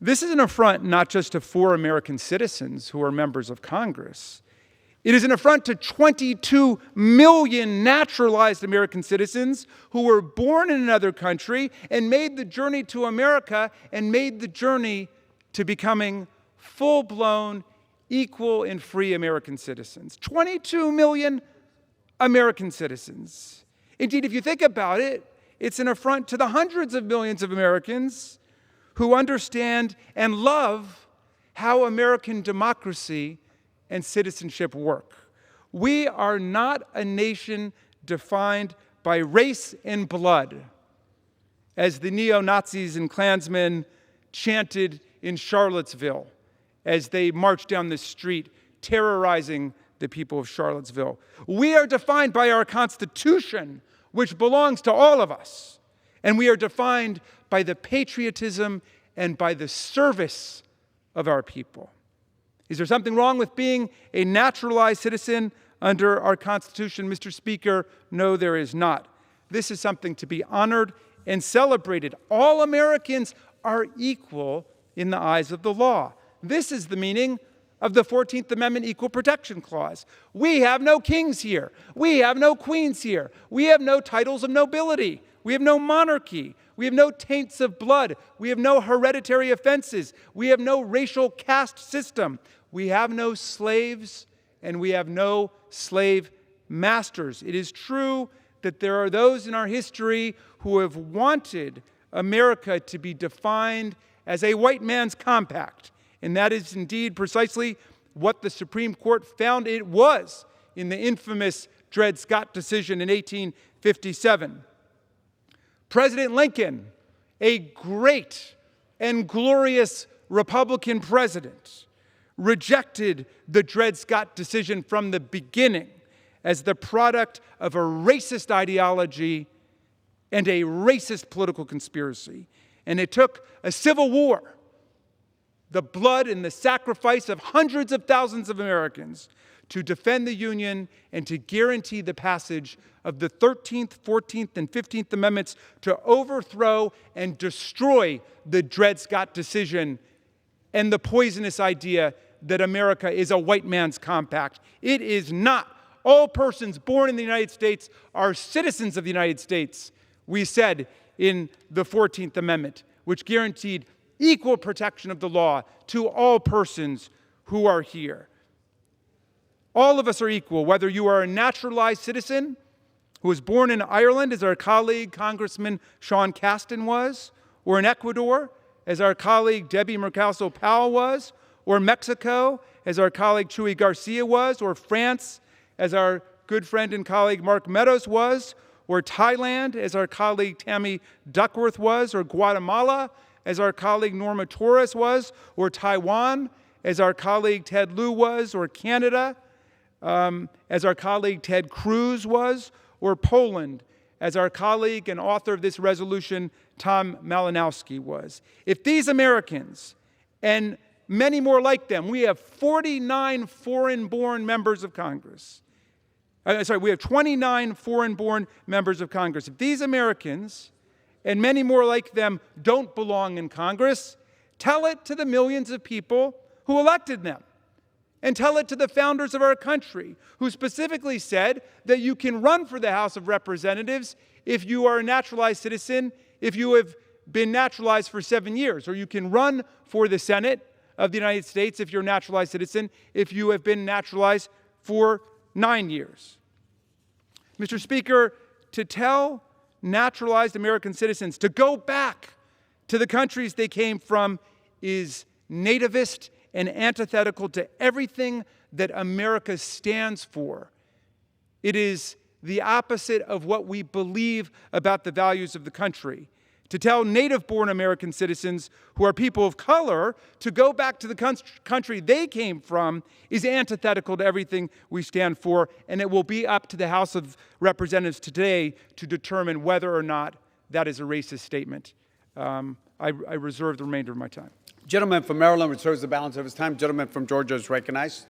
This is an affront not just to 4 American citizens who are members of Congress. It is an affront to 22 million naturalized American citizens who were born in another country and made the journey to America and made the journey to becoming full-blown, equal and free American citizens. 22 million American citizens. Indeed, if you think about it, it's an affront to the hundreds of millions of Americans who understand and love how American democracy and citizenship work. We are not a nation defined by race and blood, as the neo-Nazis and Klansmen chanted in Charlottesville as they marched down the street terrorizing the people of Charlottesville. We are defined by our Constitution, which belongs to all of us. And we are defined by the patriotism and by the service of our people. Is there something wrong with being a naturalized citizen under our Constitution, Mr. Speaker? No, there is not. This is something to be honored and celebrated. All Americans are equal in the eyes of the law. This is the meaning of the 14th Amendment Equal Protection Clause. We have no kings here. We have no queens here. We have no titles of nobility. We have no monarchy. We have no taints of blood. We have no hereditary offenses. We have no racial caste system. We have no slaves, and we have no slave masters. It is true that there are those in our history who have wanted America to be defined as a white man's compact. And that is indeed precisely what the Supreme Court found it was in the infamous Dred Scott decision in 1857. President Lincoln, a great and glorious Republican president, rejected the Dred Scott decision from the beginning as the product of a racist ideology and a racist political conspiracy. And it took a civil war, the blood and the sacrifice of hundreds of thousands of Americans to defend the Union and to guarantee the passage of the 13th, 14th, and 15th Amendments to overthrow and destroy the Dred Scott decision and the poisonous idea that America is a white man's compact. It is not. All persons born in the United States are citizens of the United States, we said in the 14th Amendment, which guaranteed equal protection of the law to all persons who are here. All of us are equal, whether you are a naturalized citizen who was born in Ireland, as our colleague Congressman Sean Casten was, or in Ecuador, as our colleague Debbie Mercalzo-Powell was, or Mexico, as our colleague Chuy Garcia was, or France, as our good friend and colleague Mark Meadows was, or Thailand, as our colleague Tammy Duckworth was, or Guatemala, as our colleague Norma Torres was, or Taiwan, as our colleague Ted Lieu was, or Canada, as our colleague Ted Cruz was, or Poland, as our colleague and author of this resolution, Tom Malinowski was. If these Americans, and many more like them, we have 49 foreign-born members of Congress. We have 29 foreign-born members of Congress. If these Americans, and many more like them, don't belong in Congress, tell it to the millions of people who elected them. And tell it to the founders of our country, who specifically said that you can run for the House of Representatives if you are a naturalized citizen, if you have been naturalized for 7 years, or you can run for the Senate of the United States if you're a naturalized citizen, if you have been naturalized for 9 years. Mr. Speaker, to tell naturalized American citizens to go back to the countries they came from is nativist and antithetical to everything that America stands for. It is the opposite of what we believe about the values of the country. To tell native-born American citizens who are people of color to go back to the country they came from is antithetical to everything we stand for, and it will be up to the House of Representatives today to determine whether or not that is a racist statement. I reserve the remainder of my time. Gentleman from Maryland reserves the balance of his time. Gentleman from Georgia is recognized.